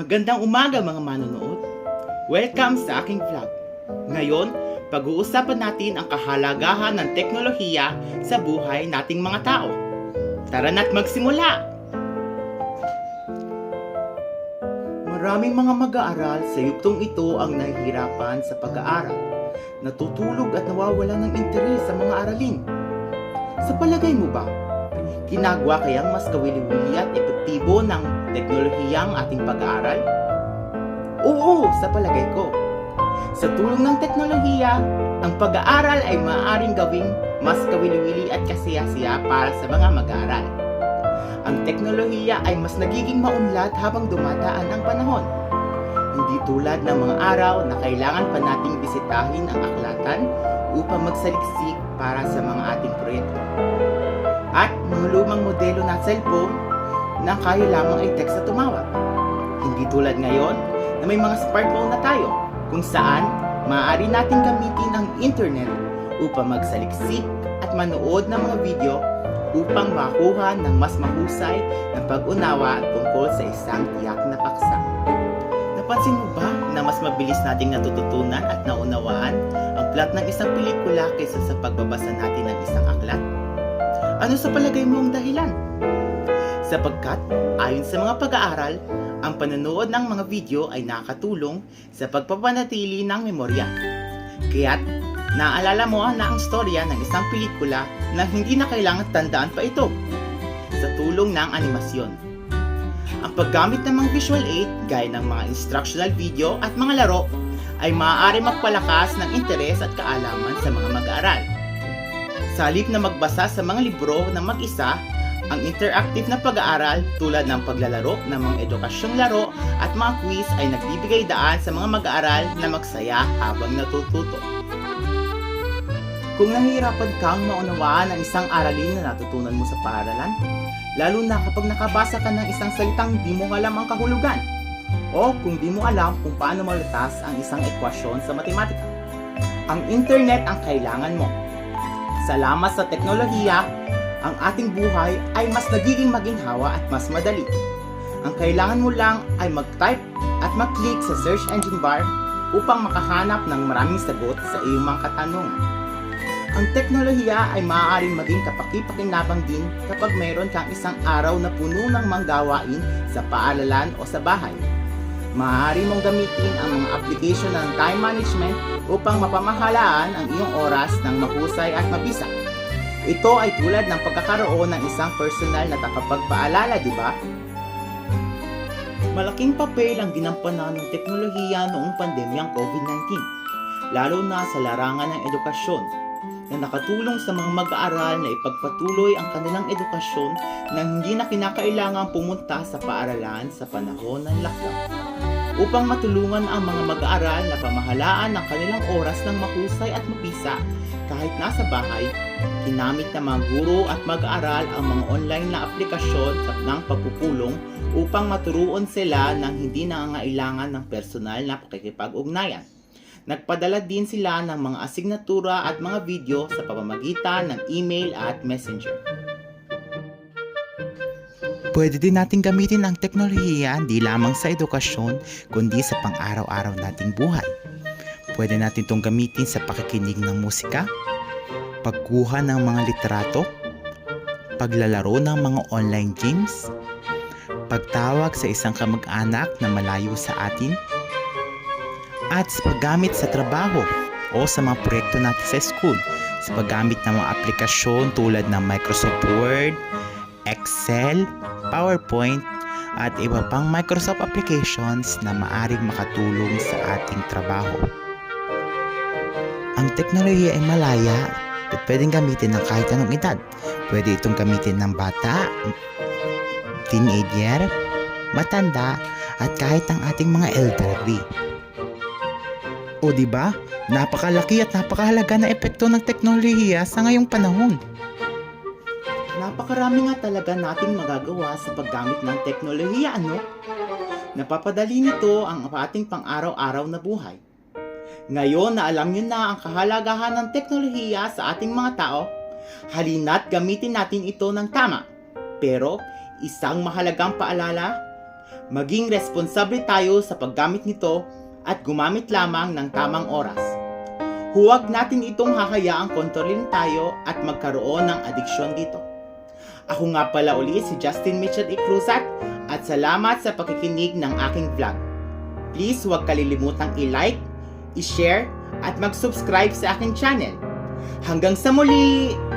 Magandang umaga mga manonood. Welcome sa aking vlog. Ngayon, pag-uusapan natin ang kahalagahan ng teknolohiya sa buhay nating mga tao. Tara na't magsimula! Maraming mga mag-aaral sa yugtong ito ang nahihirapan sa pag-aaral, natutulog at nawawalan ng interes sa mga aralin. Sa palagay mo ba, ginagawa kayang mas kawili-wili at epektibo ng teknolohiya ang ating pag-aaral? Oo, sa palagay ko. Sa tulong ng teknolohiya, ang pag-aaral ay maaaring gawing mas kawili-wili at kasiyasiya para sa mga mag-aaral. Ang teknolohiya ay mas nagiging maunlad habang dumadaan ang panahon. Hindi tulad ng mga araw na kailangan pa nating bisitahin ang aklatan upang magsaliksik para sa mga ating proyekto. At mga lumang modelo ng cellphone na kaya lamang ay text at tumawag. Hindi tulad ngayon na may mga smartphone na tayo kung saan maaari nating gamitin ang internet upang magsaliksik at manood ng mga video upang makuha ng mas mahusay na pag-unawa tungkol sa isang tiyak na paksa. Napansin mo ba na mas mabilis nating natututunan at naunawaan ang plot ng isang pelikula kaysa sa pagbabasa natin ng isang aklat? Ano sa palagay mo ang dahilan? Sapagkat, ayon sa mga pag-aaral, ang panonood ng mga video ay nakatulong sa pagpapanatili ng memorya. Kaya't, naalala mo na ang storya ng isang pelikula na hindi na kailangan tandaan pa ito sa tulong ng animasyon. Ang paggamit ng mga visual aid gaya ng mga instructional video at mga laro ay maaari magpalakas ng interes at kaalaman sa mga mag-aaral. Sa halip na magbasa sa mga libro ng mag-isa, ang interactive na pag-aaral tulad ng paglalaro ng mga edukasyong laro at mga quiz ay nagbibigay daan sa mga mag-aaral na magsaya habang natututo. Kung nahihirapan kang maunawaan ang isang aralin na natutunan mo sa paaralan, lalo na kapag nakabasa ka ng isang salitang di mo alam ang kahulugan, o kung di mo alam kung paano malutas ang isang ekwasyon sa matematika, ang internet ang kailangan mo. Salamat sa teknolohiya, ang ating buhay ay mas nagiging maginhawa at mas madali. Ang kailangan mo lang ay mag-type at mag-click sa search engine bar upang makahanap ng maraming sagot sa iyong mga katanungan. Ang teknolohiya ay maaaring maging kapaki-pakinabang din kapag mayroon kang isang araw na puno ng mga gawain sa paaralan o sa bahay. Maaari mong gamitin ang mga application ng time management upang mapamahalaan ang iyong oras ng mahusay at mabisa. Ito ay tulad ng pagkakaroon ng isang personal na tagapagpaalala, di ba? Malaking papel ang ginampanan ng teknolohiya noong pandemyang COVID-19, lalo na sa larangan ng edukasyon, na nakatulong sa mga mag-aaral na ipagpatuloy ang kanilang edukasyon nang hindi na kinakailangang pumunta sa paaralan sa panahon ng lockdown. Upang matulungan ang mga mag-aaral na pamahalaan ang kanilang oras ng mahusay at mabisa kahit nasa bahay, ginamit ng mga guro at mag-aaral ang mga online na aplikasyon ng pagpupulong upang maturuan sila ng hindi nangangailangan ng personal na pakikipag-ugnayan. Nagpadala din sila ng mga asignatura at mga video sa pamamagitan ng email at messenger. Pwede din natin gamitin ang teknolohiya hindi lamang sa edukasyon kundi sa pang-araw-araw nating buhay. Pwede natin itong gamitin sa pakikinig ng musika, pagkuha ng mga literato, paglalaro ng mga online games, pagtawag sa isang kamag-anak na malayo sa atin, at sa paggamit sa trabaho o sa mga proyekto natin sa school, sa paggamit ng mga aplikasyon tulad ng Microsoft Word, Excel, PowerPoint, at iba pang Microsoft applications na maaring makatulong sa ating trabaho. Ang teknolohiya ay malaya at pwedeng gamitin ng kahit anong edad. Pwede itong gamitin ng bata, teenager, matanda, at kahit ang ating mga elderly. O diba? Napakalaki at napakahalaga na epekto ng teknolohiya sa ngayong panahon. Napakarami nga talaga nating magagawa sa paggamit ng teknolohiya, ano? Napapadali nito ang ating pang-araw-araw na buhay. Ngayon na alam nyo na ang kahalagahan ng teknolohiya sa ating mga tao, halina't gamitin natin ito ng tama. Pero, isang mahalagang paalala, Maging responsable tayo sa paggamit nito at gumamit lamang ng tamang oras. Huwag natin itong hahayaang kontrolin tayo at magkaroon ng adiksyon dito. Ako nga pala uli si Justin Mitchell Icruzat at salamat sa pakikinig ng aking vlog. Please huwag kalilimutang i-like, i-share at mag-subscribe sa aking channel. Hanggang sa muli!